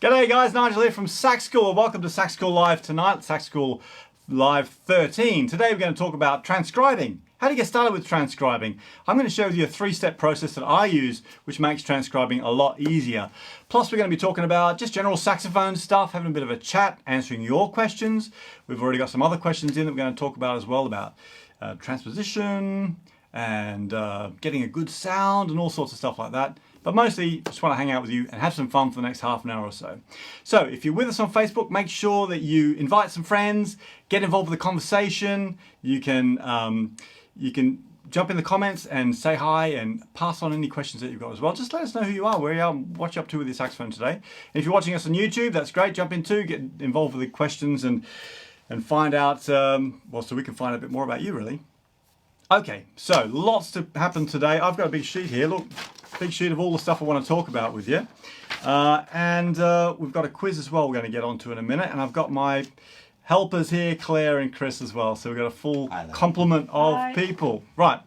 G'day guys, Nigel here from Sac School. Welcome to Sac School Live tonight, Sac School Live 13. Today we're going to talk about transcribing. How do you get started with transcribing? I'm going to share with you a three-step process that I use which makes transcribing a lot easier. Plus we're going to be talking about just general saxophone stuff, having a bit of a chat, answering your questions. We've already got some other questions in that we're going to talk about as well, about transposition and getting a good sound and all sorts of stuff like that. But mostly just want to hang out with you and have some fun for the next half an hour or so. So if you're with us on Facebook, make sure that you invite some friends, get involved with the conversation. You can jump in the comments and say hi and pass on any questions that you've got as well. Just let us know who you are, where you are, what you're up to with your saxophone today. And if you're watching us on YouTube, that's great. Jump in too, get involved with the questions and find out, well, so we can find out a bit more about you really. Okay, so lots to happen today. I've got a big sheet here, look. Big sheet of all the stuff I want to talk about with you. And we've got a quiz as well we're going to get onto in a minute. And I've got my helpers here, Claire and Chris as well. So we've got a full complement of people. Right.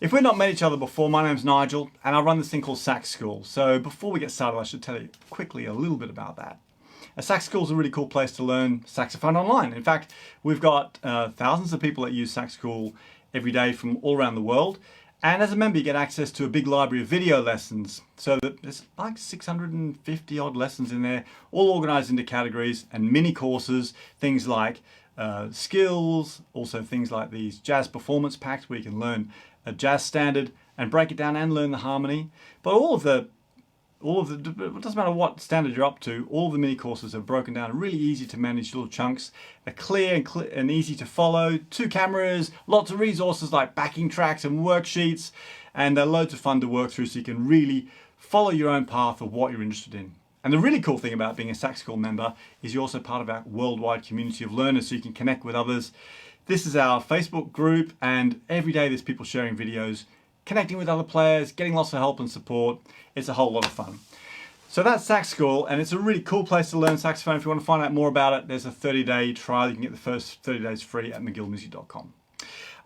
If we've not met each other before, my name's Nigel and I run this thing called Sac School. So before we get started, I should tell you quickly a little bit about that. A Sac School is a really cool place to learn saxophone online. In fact, we've got thousands of people that use Sac School every day from all around the world. And as a member, you get access to a big library of video lessons. So there's like 650 odd lessons in there, all organized into categories and mini courses, things like skills, also things like these jazz performance packs where you can learn a jazz standard and break it down and learn the harmony. But it doesn't matter what standard you're up to, all of the mini courses are broken down, really easy to manage little chunks. They're clear and easy to follow, 2 cameras, lots of resources like backing tracks and worksheets, and they're loads of fun to work through so you can really follow your own path of what you're interested in. And the really cool thing about being a Sac School member is you're also part of our worldwide community of learners so you can connect with others. This is our Facebook group and every day there's people sharing videos, connecting with other players, getting lots of help and support. It's a whole lot of fun. So that's Sac School, and it's a really cool place to learn saxophone. If you want to find out more about it, there's a 30-day trial. You can get the first 30 days free at McGillmusic.com.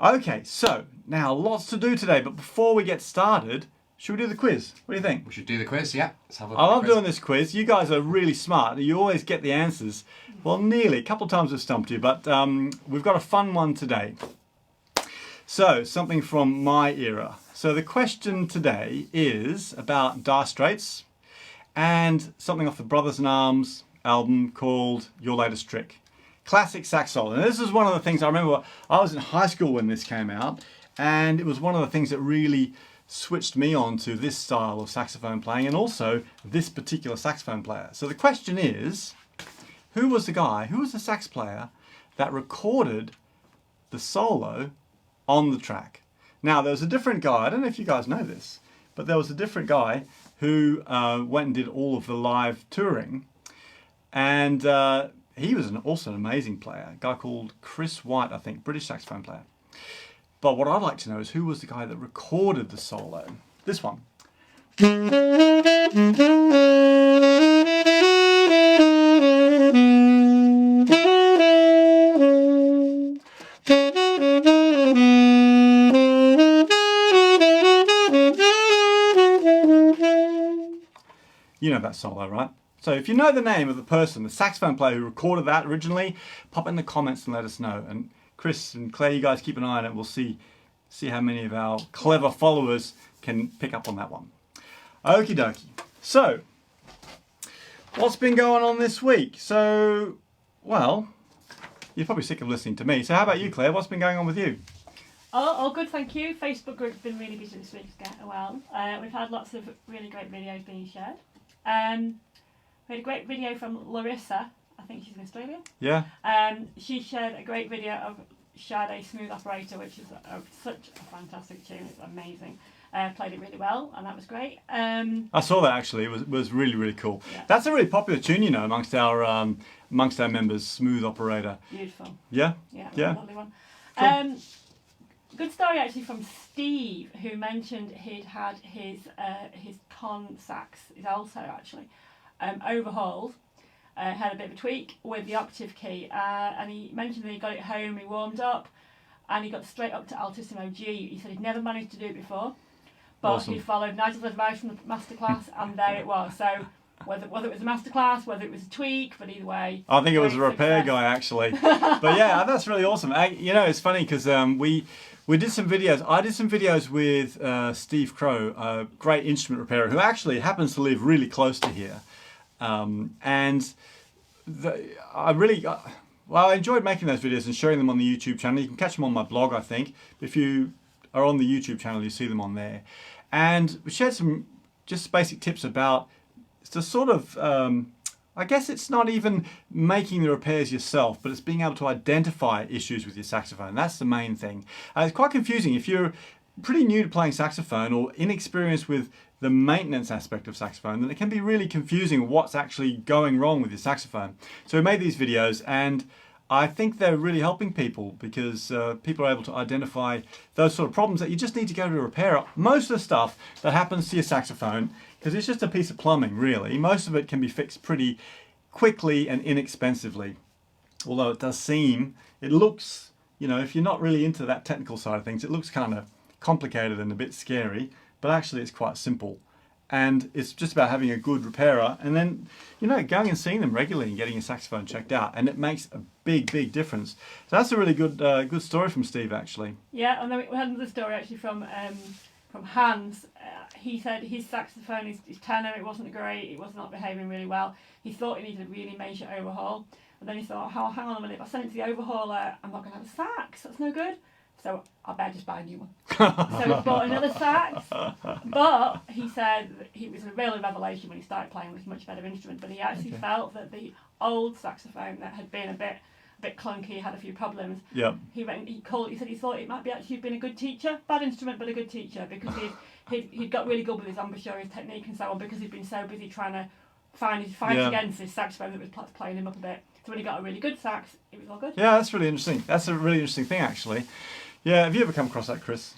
Okay, so now lots to do today, but before we get started, should we do the quiz? What do you think? We should do the quiz, yeah. Let's have a look. I love doing this quiz. You guys are really smart. You always get the answers. Well, nearly. A couple of times we've stumped you, but we've got a fun one today. So, something from my era. So the question today is about Dire Straits and something off the Brothers in Arms album called Your Latest Trick. Classic sax solo. And this is one of the things I remember. I was in high school when this came out, and it was one of the things that really switched me on to this style of saxophone playing and also this particular saxophone player. So the question is, who was the sax player that recorded the solo on the track? Now there was a different guy, I don't know if you guys know this, but there was a different guy who went and did all of the live touring, and he was also an amazing player, a guy called Chris White, I think, British saxophone player. But what I'd like to know is who was the guy that recorded the solo? This one. You know that solo, right? So if you know the name of the person, the saxophone player who recorded that originally, pop in the comments and let us know. And Chris and Claire, you guys keep an eye on it. We'll see how many of our clever followers can pick up on that one. Okie dokie. So, what's been going on this week? So, well, you're probably sick of listening to me. So how about you, Claire? What's been going on with you? Oh, good, thank you. Facebook group's been really busy this week as well. We've had lots of really great videos being shared. We had a great video from Larissa, I think she's in Australia. Yeah. She shared a great video of Sade Smooth Operator, which is such a fantastic tune. It's amazing. Played it really well, and that was great. I saw that actually. It was really, really cool. Yeah. That's a really popular tune, you know, amongst our members. Smooth Operator. Beautiful. Yeah. Yeah. Yeah. Lovely one. Cool. Good story actually from Steve, who mentioned he'd had his con sax, his alto actually, overhauled. Had a bit of a tweak with the octave key, and he mentioned that he got it home, he warmed up, and he got straight up to altissimo G. He said he'd never managed to do it before, but Awesome. he followed Nigel's advice from the masterclass, and there it was. So whether it was a masterclass, whether it was a tweak, but either way. I think it was a great repair success. guy actually. But yeah, that's really awesome. It's funny because we did some videos. I did some videos with Steve Crow, a great instrument repairer who actually happens to live really close to here. I enjoyed making those videos and sharing them on the YouTube channel. You can catch them on my blog, I think. If you are on the YouTube channel, you see them on there. And we shared some just basic tips about the sort of, I guess it's not even making the repairs yourself, but it's being able to identify issues with your saxophone. That's the main thing. It's quite confusing. If you're pretty new to playing saxophone or inexperienced with the maintenance aspect of saxophone, then it can be really confusing what's actually going wrong with your saxophone. So we made these videos, and I think they're really helping people because people are able to identify those sort of problems that you just need to go to a repairer. Most of the stuff that happens to your saxophone, because it's just a piece of plumbing really, most of it can be fixed pretty quickly and inexpensively. Although it does seem, it looks, if you're not really into that technical side of things, it looks kind of complicated and a bit scary, but actually it's quite simple. And it's just about having a good repairer and then, going and seeing them regularly and getting your saxophone checked out. And it makes a big, big difference. So that's a really good story from Steve, actually. Yeah, and then we had another story actually from Hans. He said his saxophone, his tenor, it wasn't great. It was not behaving really well. He thought he needed a really major overhaul. And then he thought, hang on a minute, if I send it to the overhauler, I'm not going to have a sax. That's no good. So I better just buy a new one. So he bought another sax. But he said it was a real revelation when he started playing with a much better instrument. But he actually felt that the old saxophone that had been a bit clunky, had a few problems. Yeah. He said he thought it might be actually been a good teacher, bad instrument but a good teacher, because he'd got really good with his embouchure, his technique and so on, because he'd been so busy trying to fight against his saxophone that was playing him up a bit. So when he got a really good sax, it was all good. Yeah, that's really interesting. That's a really interesting thing actually. Yeah, have you ever come across that, Chris?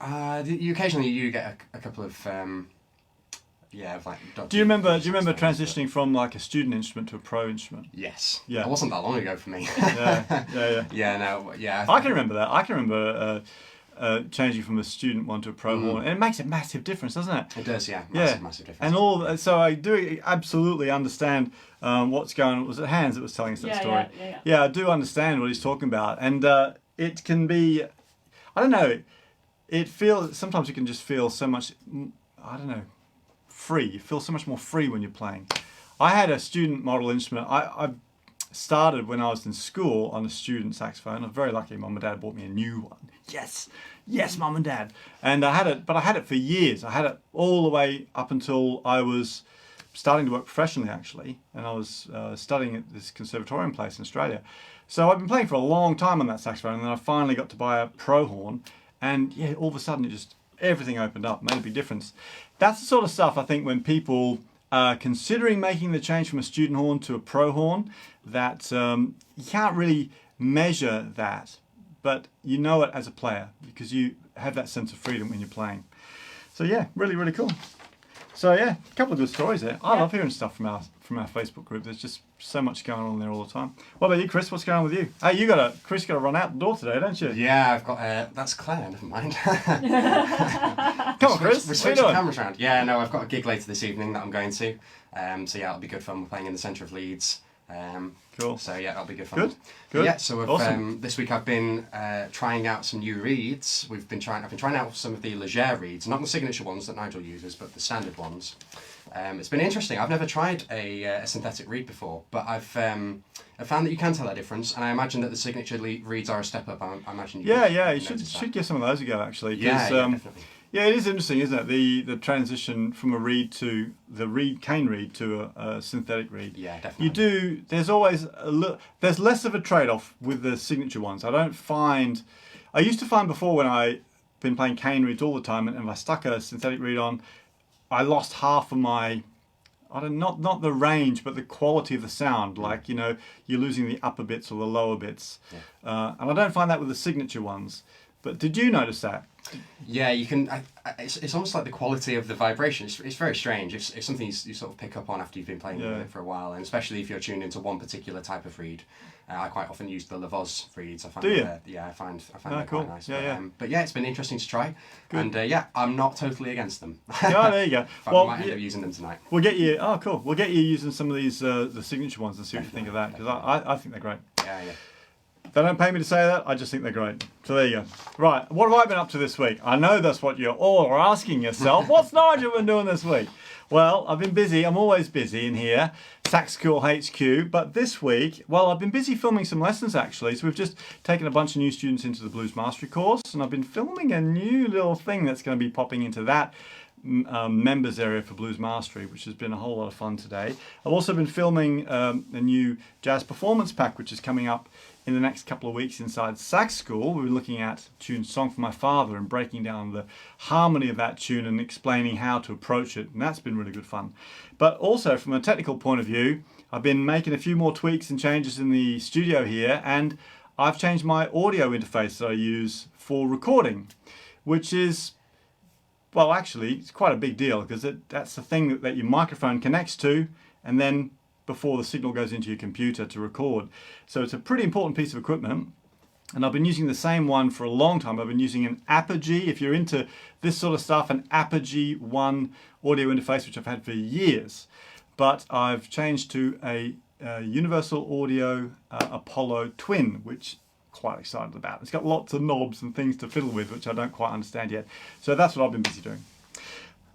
Occasionally you get a couple of Do you remember transitioning from like a student instrument to a pro instrument? Yes. Yeah. It wasn't that long ago for me. Yeah. Yeah. I can remember that. I can remember changing from a student one to a pro horn, and it makes a massive difference, doesn't it? It does, yeah. Massive difference. And so I do absolutely understand what's going on. Was it Hans that was telling us that story? Yeah, I do understand what he's talking about, and it can be, I don't know, sometimes you can just feel so much, I don't know, free. You feel so much more free when you're playing. I had a student model instrument. I started when I was in school on a student saxophone. I was very lucky. Mum and Dad bought me a new one. Yes, Mum and Dad. And I had it for years. I had it all the way up until I was starting to work professionally, actually. And I was studying at this conservatorium place in Australia. So I've been playing for a long time on that saxophone, and then I finally got to buy a pro horn. And yeah, all of a sudden everything opened up, made a big difference. That's the sort of stuff I think when people are considering making the change from a student horn to a pro horn, that you can't really measure that, but you know it as a player because you have that sense of freedom when you're playing. So yeah, really, really cool. So yeah, a couple of good stories there. I love hearing stuff from our Facebook group. There's just so much going on there all the time. What about you, Chris? What's going on with you? Hey, Chris, got to run out the door today, don't you? Yeah, I've got. That's Claire. Never mind. Come on, Chris. We're switching cameras around. Yeah, no, I've got a gig later this evening that I'm going to. So yeah, it'll be good fun. We're playing in the centre of Leeds. Cool. So yeah, that'll be good fun. Good. Yeah. So Awesome. This week I've been trying out some new reeds. I've been trying out some of the Leger reeds, not the signature ones that Nigel uses, but the standard ones. It's been interesting. I've never tried a synthetic reed before, but I've found that you can tell that difference, and I imagine that the signature reeds are a step up. I imagine. You should give some of those a go actually. Yeah, definitely. Yeah, it is interesting, isn't it? The transition from a reed to the cane reed to a synthetic reed. Yeah, definitely. There's always there's less of a trade-off with the signature ones. I used to find before when I've been playing cane reeds all the time, and if I stuck a synthetic reed on, I lost half of my, not the range, but the quality of the sound. Like, you're losing the upper bits or the lower bits. Yeah. And I don't find that with the signature ones. But did you notice that? Yeah, you can. It's almost like the quality of the vibration. It's very strange. It's something you sort of pick up on after you've been playing with it for a while, and especially if you're tuned into one particular type of reed. I quite often use the Lavos reeds. I find Do you? Yeah, I find Oh, they're cool. quite nice. Yeah, But yeah, it's been interesting to try. Good. And yeah, I'm not totally against them. Oh, there you go. In fact, we might end up using them tonight. We'll get you. Oh, cool. We'll get you using some of these the signature ones and see what you think of that, because I think they're great. Yeah. They don't pay me to say that. I just think they're great. So there you go. Right. What have I been up to this week? I know that's what you're all are asking yourself. What's Nigel been doing this week? Well, I've been busy. I'm always busy in here, Sac School HQ. But this week, well, I've been busy filming some lessons actually. So we've just taken a bunch of new students into the Blues Mastery course, and I've been filming a new little thing that's going to be popping into that members area for Blues Mastery, which has been a whole lot of fun today. I've also been filming a new jazz performance pack, which is coming up in the next couple of weeks inside Sac School. We're looking at tune Song for My Father and breaking down the harmony of that tune and explaining how to approach it, and that's been really good fun. But also from a technical point of view, I've been making a few more tweaks and changes in the studio here, and I've changed my audio interface that I use for recording, which is, well, actually, it's quite a big deal, because that's the thing that your microphone connects to, and then before the signal goes into your computer to record. So it's a pretty important piece of equipment, and I've been using the same one for a long time. I've been using an Apogee. If you're into this sort of stuff, an Apogee 1 audio interface, which I've had for years. But I've changed to a Universal Audio Apollo Twin, which I'm quite excited about. It's got lots of knobs and things to fiddle with, which I don't quite understand yet. So that's what I've been busy doing.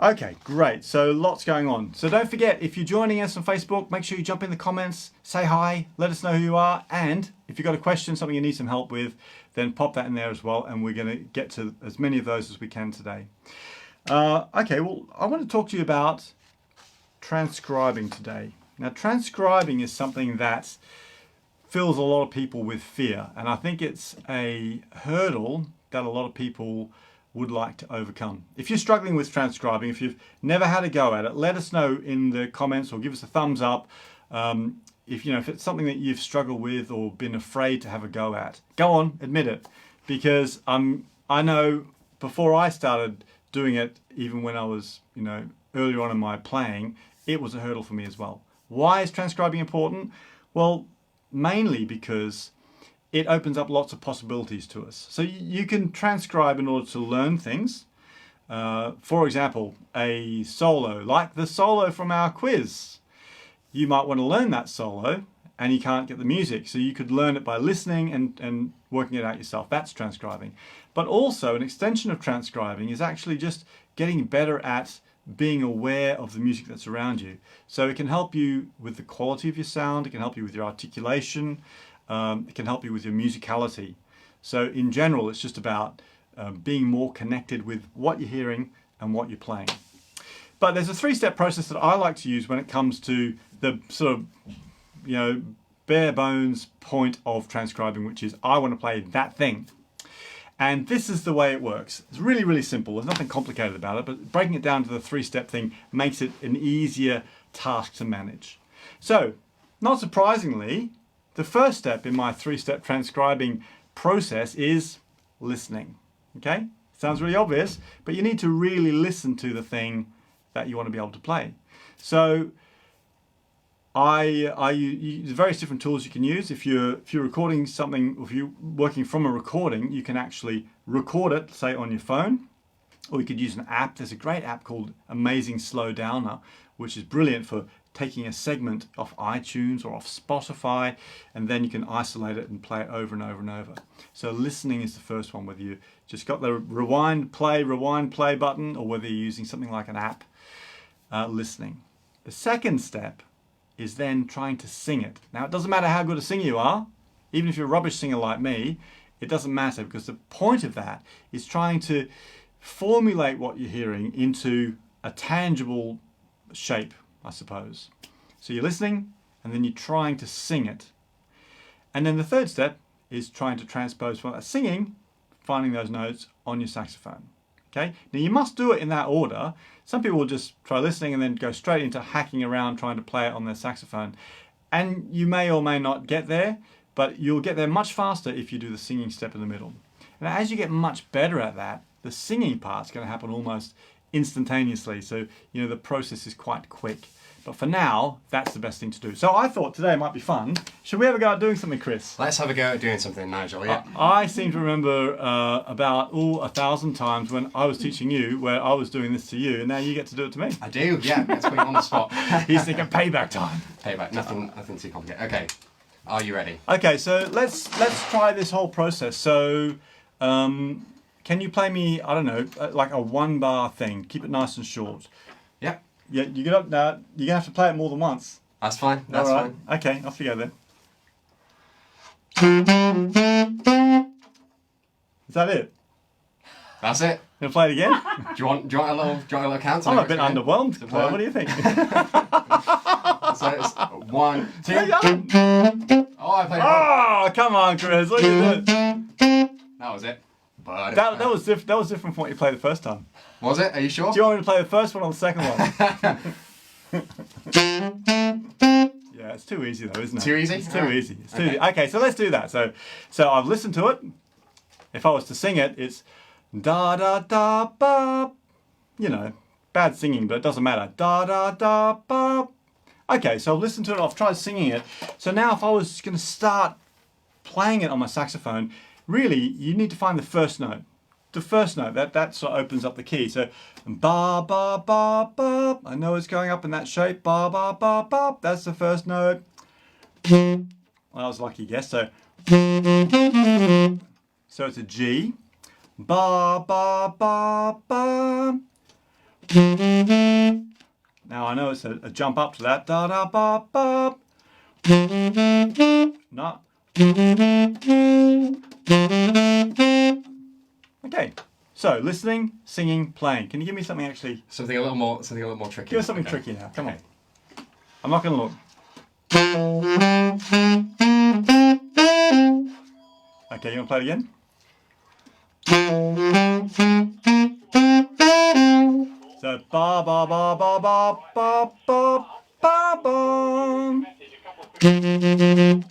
Okay, great. So lots going on. So don't forget, if you're joining us on Facebook, make sure you jump in the comments, say hi, let us know who you are, and if you've got a question, something you need some help with, then pop that in there as well, and we're going to get to as many of those as we can today. Okay, well, I want to talk to you about transcribing today. Now, transcribing is something that fills a lot of people with fear, and I think it's a hurdle that a lot of people would like to overcome. If you're struggling with transcribing, if you've never had a go at it, let us know in the comments or give us a thumbs up if it's something that you've struggled with or been afraid to have a go at. Go on, admit it, because I know before I started doing it, even when I was earlier on in my playing, it was a hurdle for me as well. Why is transcribing important? Well, mainly because it opens up lots of possibilities to us. So you can transcribe in order to learn things. For example, a solo, like the solo from our quiz. You might want to learn that solo and you can't get the music. So you could learn it by listening and working it out yourself. That's transcribing. But also an extension of transcribing is actually just getting better at being aware of the music that's around you. So it can help you with the quality of your sound. It can help you with your articulation. It can help you with your musicality. So in general, it's just about being more connected with what you're hearing and what you're playing. But there's a three-step process that I like to use when it comes to the sort of, bare bones point of transcribing, which is I want to play that thing. And this is the way it works. It's really, really simple. There's nothing complicated about it, but breaking it down to the three-step thing makes it an easier task to manage. So, not surprisingly, the first step in my three-step transcribing process is listening. Okay? Sounds really obvious, but you need to really listen to the thing that you want to be able to play. So I use various different tools you can use. If you're recording something, if you're working from a recording, you can actually record it, say on your phone, or you could use an app. There's a great app called Amazing Slow Downer, which is brilliant for taking a segment off iTunes or off Spotify, and then you can isolate it and play it over and over and over. So listening is the first one, whether you just got the rewind play button, or whether you're using something like an app, listening. The second step is then trying to sing it. Now, it doesn't matter how good a singer you are, even if you're a rubbish singer like me, it doesn't matter, because the point of that is trying to formulate what you're hearing into a tangible shape, I suppose. So you're listening, and then you're trying to sing it. And then the third step is trying to transpose from that singing, finding those notes on your saxophone. Okay? Now you must do it in that order. Some people will just try listening and then go straight into hacking around trying to play it on their saxophone. And you may or may not get there, but you'll get there much faster if you do the singing step in the middle. And as you get much better at that, the singing part's going to happen almost instantaneously. So, you know, the process is quite quick. But for now, that's the best thing to do. So I thought today might be fun. Should we ever go out doing something, Chris? Let's have a go at doing something, Nigel. Yeah. I seem to remember about 1,000 times when I was teaching you where I was doing this to you, and now you get to do it to me. I do. Yeah. Let's put you on the spot. He's thinking payback time. Payback. Nothing too complicated. Okay. Are you ready? Okay, so let's try this whole process. So, can you play me, I don't know, like a 1-bar thing? Keep it nice and short. Yep. Yeah, you get up now. You're gonna have to play it more than once. That's fine. That's All right. fine. Okay, off you go then. Is that it? That's it. You gonna play it again? Do you want a little count? I'm a bit underwhelmed, Claire. What do you think? So it's 1, 2. Oh, I played. Oh, come on, Chris. What are you doing? That was it. But That was different from what you played the first time. Was it? Are you sure? Do you want me to play the first one or the second one? Yeah, it's too easy though, isn't it? Too easy? It's too Alright. easy. It's too easy. Okay, so let's do that. So I've listened to it. If I was to sing it, it's da da da ba. You know, bad singing, but it doesn't matter. Da da da ba. Okay, so I've listened to it. I've tried singing it. So now, if I was going to start playing it on my saxophone, really, you need to find the first note. The first note, that sort of opens up the key. So, ba, ba, ba, ba. I know it's going up in that shape. Ba, ba, ba, ba. That's the first note. Well, that was a lucky guess. So it's a G. Ba, ba, ba, ba. Now I know it's a jump up to that. Da, da, ba, ba. No. Okay, so listening, singing, playing. Can you give me something actually? Something a little more tricky. Give us something Okay. tricky now. Come Okay. on. I'm not going to look. Okay, you want to play it again? So ba ba ba ba ba ba ba ba ba.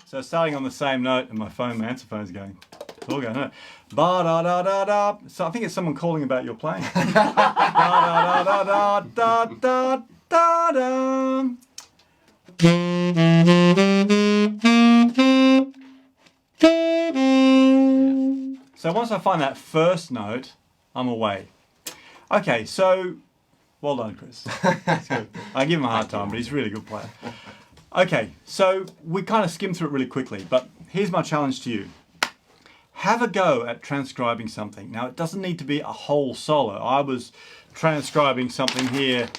So starting on the same note, and my answer phone's going. It's all going. No. Ba da da da da. So I think it's someone calling about your playing. Da da da da da da da da. So once I find that first note, I'm away. Okay, so well done, Chris. That's good. I give him a hard time, but he's a really good player. Okay, so we kind of skimmed through it really quickly, but here's my challenge to you. Have a go at transcribing something. Now, it doesn't need to be a whole solo. I was transcribing something here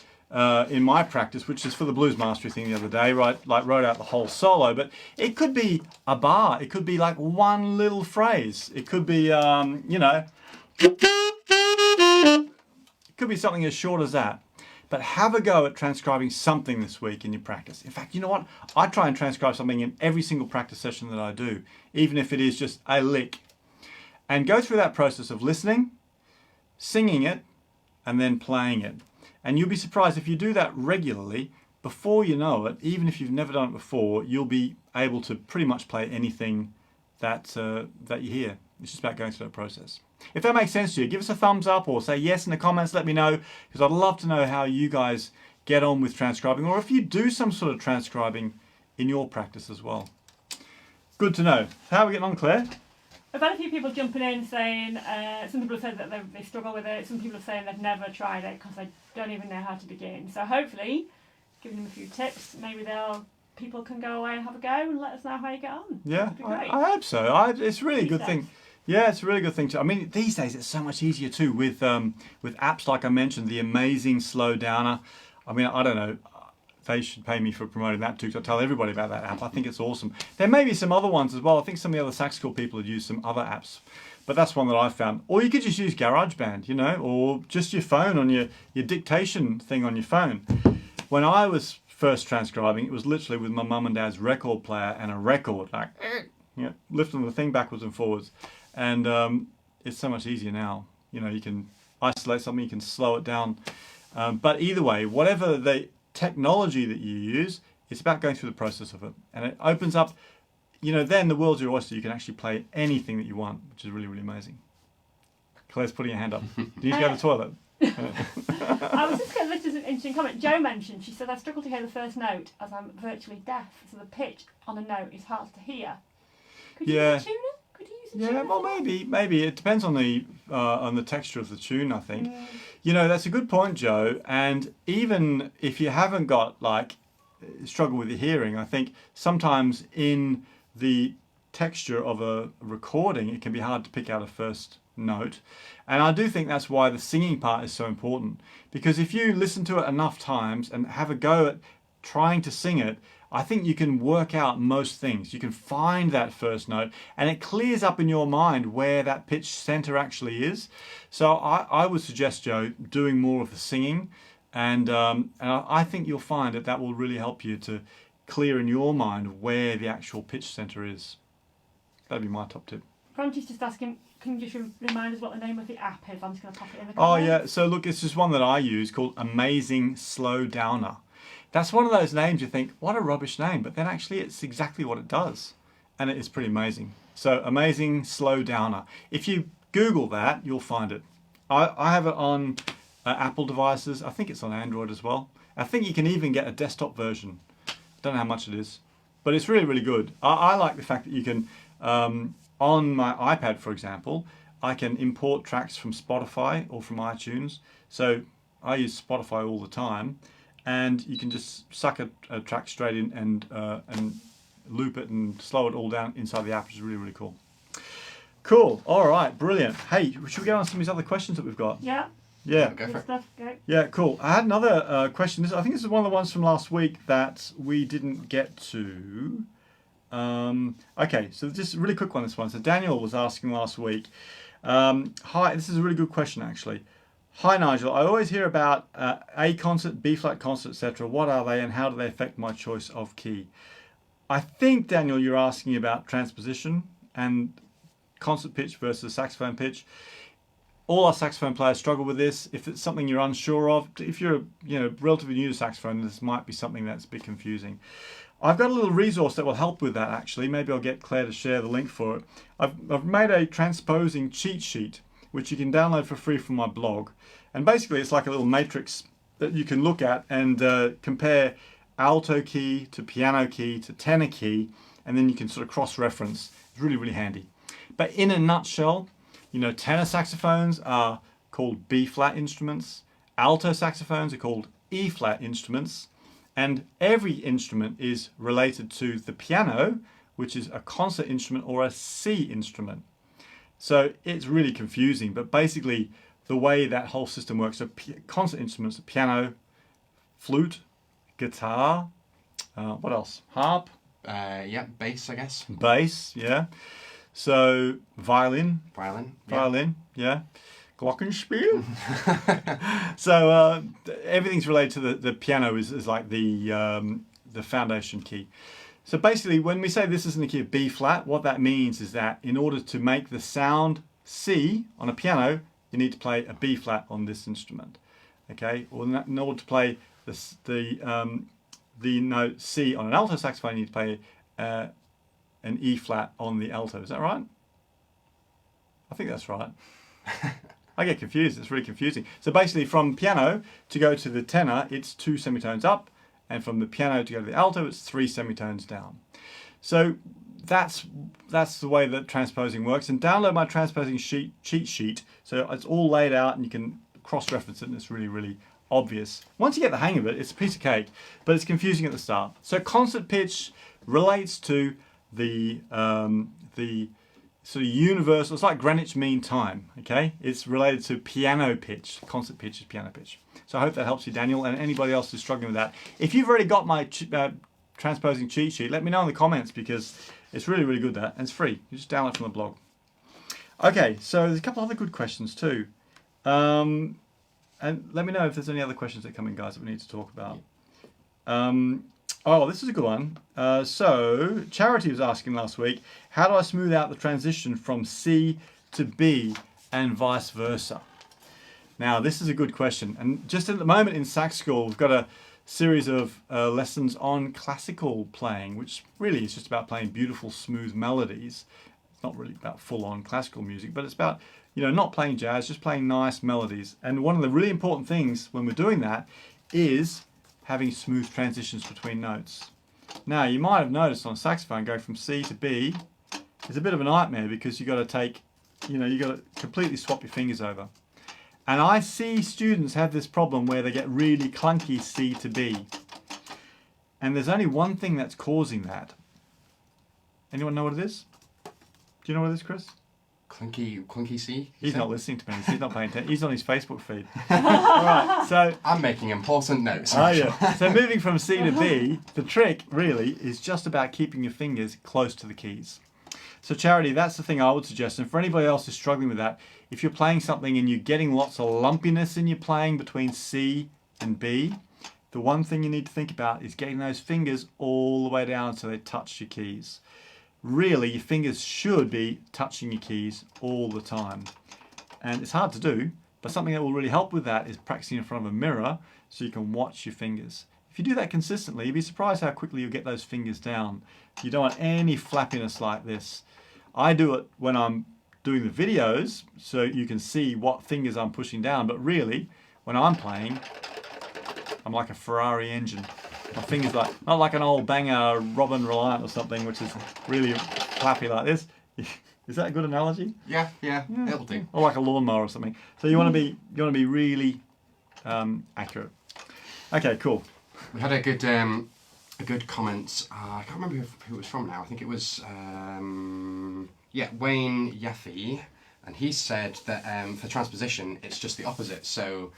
in my practice, which is for the blues mastery thing the other day, right? Like wrote out the whole solo, but it could be a bar. It could be like one little phrase. It could be, you know, it could be something as short as that. But have a go at transcribing something this week in your practice. In fact, you know what? I try and transcribe something in every single practice session that I do, even if it is just a lick. And go through that process of listening, singing it, and then playing it. And you'll be surprised if you do that regularly, before you know it, even if you've never done it before, you'll be able to pretty much play anything that you hear. It's just about going through that process. If that makes sense to you, give us a thumbs up or say yes in the comments, let me know, because I'd love to know how you guys get on with transcribing, or if you do some sort of transcribing in your practice as well. Good to know. How are we getting on, Claire? I've had a few people jumping in saying, some people have said that they struggle with it, some people are saying they've never tried it because they don't even know how to begin. So hopefully, giving them a few tips, maybe people can go away and have a go and let us know how you get on. Yeah, That'd be great. I hope so. It's really a These good days. thing. Yeah, it's a really good thing. I mean, these days it's so much easier too with apps like I mentioned, the amazing Slow Downer. I mean, I don't know. They should pay me for promoting that too, because I tell everybody about that app. I think it's awesome. There may be some other ones as well. I think some of the other Sac School people have used some other apps, but that's one that I've found. Or you could just use GarageBand, you know, or just your phone on your dictation thing on your phone. When I was first transcribing, it was literally with my mum and dad's record player and a record, like, you know, lifting the thing backwards and forwards. And it's so much easier now. You know, you can isolate something, you can slow it down. But either way, whatever the technology that you use, it's about going through the process of it. And it opens up, you know, then the world's your oyster. You can actually play anything that you want, which is really, really amazing. Claire's putting her hand up. Do you need to go to the toilet? I was just going to listen to an interesting comment. Jo mentioned, she said, I struggle to hear the first note as I'm virtually deaf, so the pitch on a note is hard to hear. Could you use a tuner? Could you use a tuner? Yeah, well, maybe it depends on the texture of the tune, I think. You know, that's a good point, Jo. And even if you haven't got like struggle with your hearing, I think sometimes in the texture of a recording, it can be hard to pick out a first note. And I do think that's why the singing part is so important, because if you listen to it enough times and have a go at trying to sing it, I think you can work out most things. You can find that first note and it clears up in your mind where that pitch center actually is. So I would suggest, Jo, doing more of the singing, and I think you'll find that that will really help you to clear in your mind where the actual pitch center is. That'd be my top tip. Franti's just asking, can you just remind us what the name of the app is? I'm just going to pop it in the Oh comments. yeah, so look, it's just one that I use called Amazing Slow Downer. That's one of those names you think, what a rubbish name, but then actually it's exactly what it does. And it is pretty amazing. So Amazing Slow Downer. If you Google that, you'll find it. I have it on Apple devices. I think it's on Android as well. I think you can even get a desktop version. I don't know how much it is, but it's really, really good. I like the fact that you can, on my iPad, for example, I can import tracks from Spotify or from iTunes. So I use Spotify all the time, and you can just suck a track straight in and loop it and slow it all down inside the app, which is really, really cool. Cool. All right. Brilliant. Hey, should we go on some of these other questions that we've got? Yeah. Yeah. Go for Good it. stuff. Go. Yeah, cool. I had another question. I think this is one of the ones from last week that we didn't get to. Okay, so just a really quick one, this one. So Daniel was asking last week. Hi, this is a really good question, actually. Hi, Nigel. I always hear about A concert, B flat concert, etc. What are they and how do they affect my choice of key? I think, Daniel, you're asking about transposition and concert pitch versus saxophone pitch. All our saxophone players struggle with this. If it's something you're unsure of, if you're relatively new to saxophone, this might be something that's a bit confusing. I've got a little resource that will help with that, actually. Maybe I'll get Claire to share the link for it. I've made a transposing cheat sheet, which you can download for free from my blog. And basically, it's like a little matrix that you can look at and compare alto key to piano key to tenor key, and then you can sort of cross-reference. It's really, really handy. But in a nutshell, tenor saxophones are called B-flat instruments. Alto saxophones are called E-flat instruments. And every instrument is related to the piano, which is a concert instrument or a C instrument. So it's really confusing, but basically the way that whole system works, so concert instruments, piano, flute, guitar, what else? Harp? Yeah, bass, I guess. Bass, yeah. So violin. Violin. Yeah. Glockenspiel. So everything's related to the piano is like the foundation key. So basically, when we say this is in the key of B flat, what that means is that in order to make the sound C on a piano, you need to play a B flat on this instrument. Okay, or in order to play the note C on an alto saxophone, you need to play an E flat on the alto. Is that right? I think that's right. I get confused. It's really confusing. So basically, from piano to go to the tenor, it's 2 semitones up, and from the piano to go to the alto, it's 3 semitones down. So that's the way that transposing works. And download my transposing cheat sheet. So it's all laid out, and you can cross-reference it, and it's really, really obvious. Once you get the hang of it, it's a piece of cake, but it's confusing at the start. So concert pitch relates to the sort of universal, it's like Greenwich Mean Time, okay? It's related to piano pitch. Concert pitch is piano pitch. So I hope that helps you, Daniel, and anybody else who's struggling with that. If you've already got my transposing cheat sheet, let me know in the comments, because it's really, really good, that, and it's free. You just download it from the blog. Okay, so there's a couple other good questions too. And let me know if there's any other questions that come in, guys, that we need to talk about. Oh, this is a good one. So Charity was asking last week, how do I smooth out the transition from C to B and vice versa? Now, this is a good question. And just at the moment in Sac School, we've got a series of lessons on classical playing, which really is just about playing beautiful, smooth melodies. It's not really about full-on classical music, but it's about, you know, not playing jazz, just playing nice melodies. And one of the really important things when we're doing that is having smooth transitions between notes. Now, you might have noticed on saxophone going from C to B is a bit of a nightmare because you've got to take, you know, you've got to completely swap your fingers over. And I see students have this problem where they get really clunky C to B. And there's only one thing that's causing that. Anyone know what it is? Do you know what it is, Chris? Clunky C? He's not listening to me. He's not paying attention. He's on his Facebook feed. All right, so I'm making important notes. oh yeah. So moving from C to B, the trick really is just about keeping your fingers close to the keys. So Charity, that's the thing I would suggest. And for anybody else who's struggling with that, if you're playing something and you're getting lots of lumpiness in your playing between C and B, the one thing you need to think about is getting those fingers all the way down so they touch your keys. Really, your fingers should be touching your keys all the time. And it's hard to do, but something that will really help with that is practicing in front of a mirror so you can watch your fingers. If you do that consistently, you'll be surprised how quickly you'll get those fingers down. You don't want any flappiness like this. I do it when I'm doing the videos so you can see what fingers I'm pushing down, but really, when I'm playing, I'm like a Ferrari engine. My fingers like, not like an old banger Robin Reliant or something, which is really flappy like this. Is that a good analogy? Yeah, it'll do. Or like a lawnmower or something. So you want to be really accurate. Okay, cool. We had a good comment. I can't remember who it was from now. I think it was Wayne Yaffe, and he said that for transposition it's just the opposite. So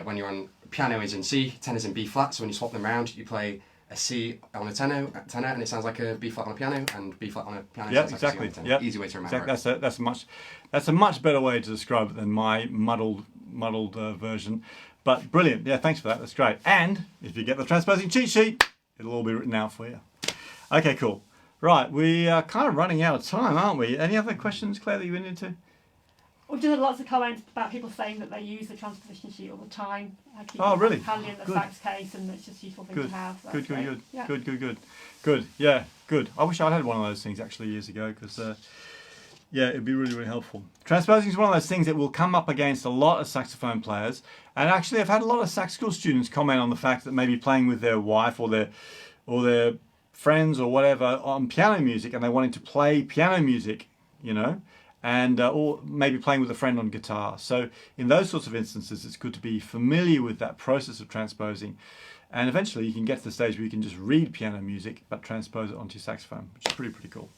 when you're on piano is in C, tenor is in B flat. So when you swap them around, you play a C on a tenor, and it sounds like a B flat on a piano, and B flat on a piano. Yeah, sounds exactly. Like a C on a tenor. Yep. Easy way to remember. Exactly. That's a much better way to describe it than my muddled version. But brilliant. Yeah, thanks for that. That's great. And if you get the transposing cheat sheet, it'll all be written out for you. Okay, cool. Right, we are kind of running out of time, aren't we? Any other questions, Claire, that you wanted to? We've just had lots of comments about people saying that they use the transposition sheet all the time. I keep Oh, it really? handy in the Good. sax case, and it's just a useful thing Good. to have. So Good. that's great. Yeah. Good. Yeah, good. I wish I'd had one of those things actually years ago because, yeah, it'd be really, really helpful. Transposing is one of those things that will come up against a lot of saxophone players. And actually, I've had a lot of Sac School students comment on the fact that maybe playing with their wife or their friends or whatever on piano music, and they wanted to play piano music, you know, and or maybe playing with a friend on guitar. So in those sorts of instances, it's good to be familiar with that process of transposing. And eventually you can get to the stage where you can just read piano music but transpose it onto your saxophone, which is pretty cool.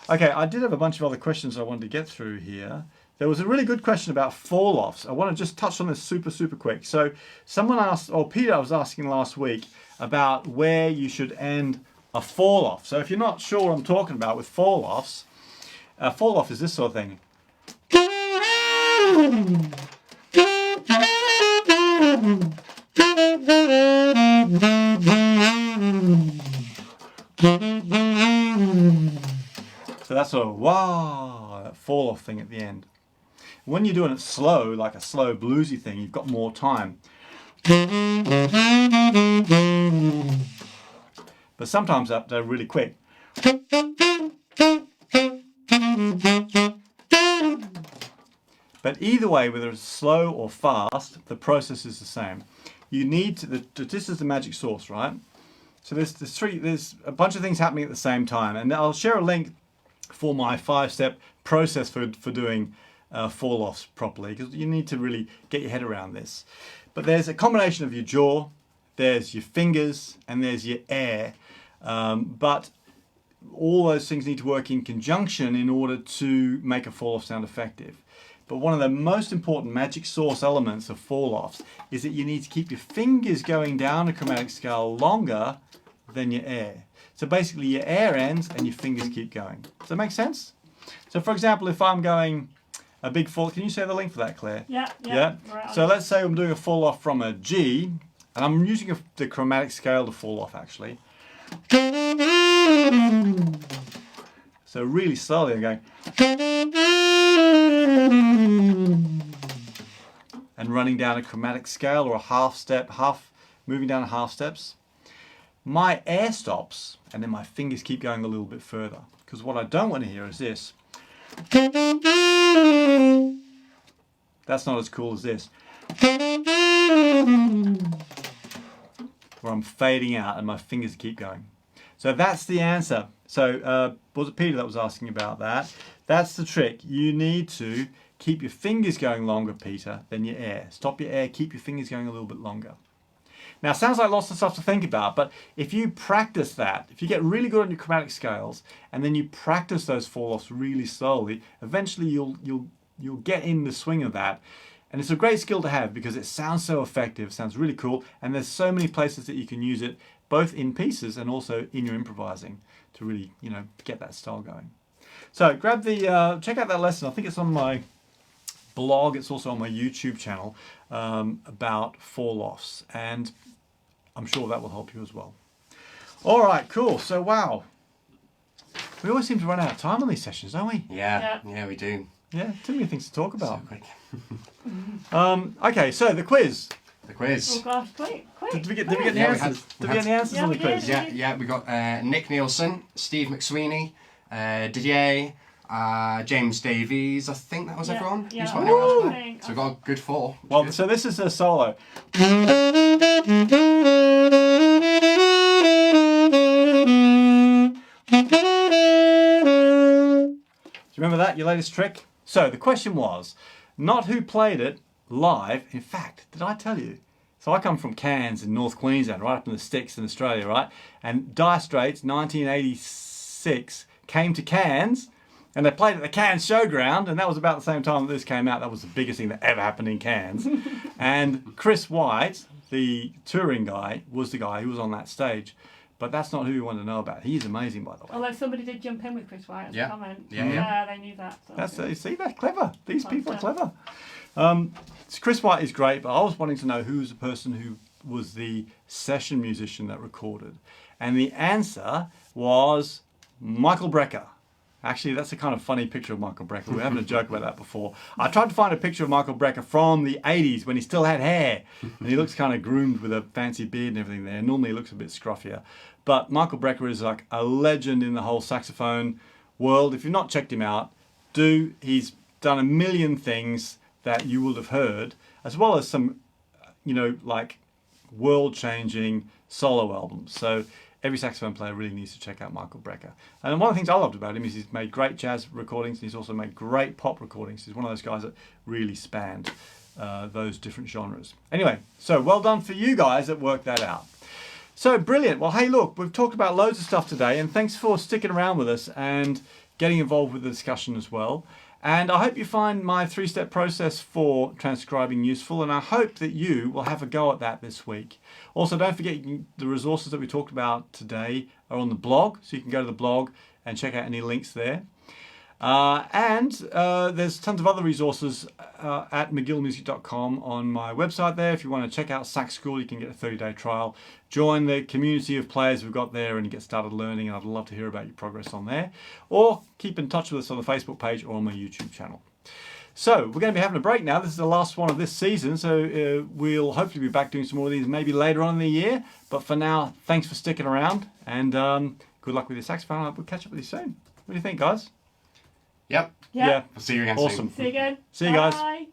Okay, I did have a bunch of other questions I wanted to get through here. There was a really good question about fall-offs. I want to just touch on this super quick. So someone asked, or Peter was asking last week, about where you should end a fall-off. So if you're not sure what I'm talking about with fall-offs, a fall-off is this sort of thing. So that's sort of wow, that fall-off thing at the end. When you're doing it slow, like a slow bluesy thing, you've got more time. But sometimes they're really quick. But either way, whether it's slow or fast, the process is the same. You need to, this is the magic sauce, right? So there's a bunch of things happening at the same time. And I'll share a link for my 5-step process for doing fall-offs properly, because you need to really get your head around this. But there's a combination of your jaw, there's your fingers, and there's your air. But all those things need to work in conjunction in order to make a fall-off sound effective. But one of the most important magic sauce elements of fall-offs is that you need to keep your fingers going down a chromatic scale longer than your air. So basically your air ends and your fingers keep going. Does that make sense? So for example, if I'm going a big fall, can you say the link for that, Claire? Yeah. Right, so let's say I'm doing a fall-off from a G, and I'm using the chromatic scale to fall off actually. So really slowly I'm going and running down a chromatic scale or a moving down half steps. My air stops and then my fingers keep going a little bit further, because what I don't want to hear is this. That's not as cool as this. Where I'm fading out and my fingers keep going. So that's the answer. So was it Peter that was asking about that? That's the trick. You need to keep your fingers going longer, Peter, than your air. Stop your air, keep your fingers going a little bit longer. Now, it sounds like lots of stuff to think about, but if you practice that, if you get really good on your chromatic scales, and then you practice those fall-offs really slowly, eventually you'll get in the swing of that. And it's a great skill to have because it sounds so effective, sounds really cool, and there's so many places that you can use it, both in pieces and also in your improvising, to really, you know, get that style going. So grab the, check out that lesson. I think it's on my blog. It's also on my YouTube channel about fall-offs, and I'm sure that will help you as well. All right, cool. So wow, we always seem to run out of time on these sessions, don't we? Yeah, we do. Yeah, too many things to talk about. So quick. Okay, so the quiz. The quiz. Oh gosh, quick. Did we get the Yeah, answers? Did we get the answers Yeah, on the we did. quiz? Yeah, we got Nick Nielsen, Steve McSweeney, Didier, James Davies. I think that was everyone. Yeah, Who's got anyone else I there? think. So we've got a good 4. which is Well, good. so this is a solo. Do you remember that, your latest trick? So the question was, not who played it live. In fact, did I tell you? So I come from Cairns in North Queensland, right up in the sticks in Australia, right? And Dire Straits, 1986, came to Cairns, and they played at the Cairns Showground, and that was about the same time that this came out. That was the biggest thing that ever happened in Cairns. And Chris White, the touring guy, was the guy who was on that stage. But that's not who we want to know about. He's amazing, by the way. Although somebody did jump in with Chris White as a comment. Yeah. They knew that. So That's good. you see, they're clever. These people are Concept. clever. Chris White is great, but I was wanting to know who's the person who was the session musician that recorded. And the answer was Michael Brecker. Actually, that's a kind of funny picture of Michael Brecker. We were having a joke about that before. I tried to find a picture of Michael Brecker from the 80s when he still had hair. And he looks kind of groomed with a fancy beard and everything there. Normally he looks a bit scruffier. But Michael Brecker is like a legend in the whole saxophone world. If you've not checked him out, do. He's done a million things that you will have heard, as well as some, you know, like world-changing solo albums. So every saxophone player really needs to check out Michael Brecker. And one of the things I loved about him is he's made great jazz recordings, and he's also made great pop recordings. He's one of those guys that really spanned those different genres. Anyway, so well done for you guys that worked that out. So brilliant. Well, hey, look, we've talked about loads of stuff today, and thanks for sticking around with us and getting involved with the discussion as well. And I hope you find my 3-step process for transcribing useful, and I hope that you will have a go at that this week. Also, don't forget the resources that we talked about today are on the blog, so you can go to the blog and check out any links there. And there's tons of other resources at McGillmusic.com on my website there. If you want to check out Sac School, you can get a 30-day trial. Join the community of players we've got there and you get started learning, and I'd love to hear about your progress on there. Or keep in touch with us on the Facebook page or on my YouTube channel. So we're going to be having a break now. This is the last one of this season, so we'll hopefully be back doing some more of these maybe later on in the year. But for now, thanks for sticking around, and good luck with your saxophone. We'll catch up with you soon. What do you think, guys? Yep. Yeah. We'll see you again Awesome. soon. See you again. See you guys. Bye.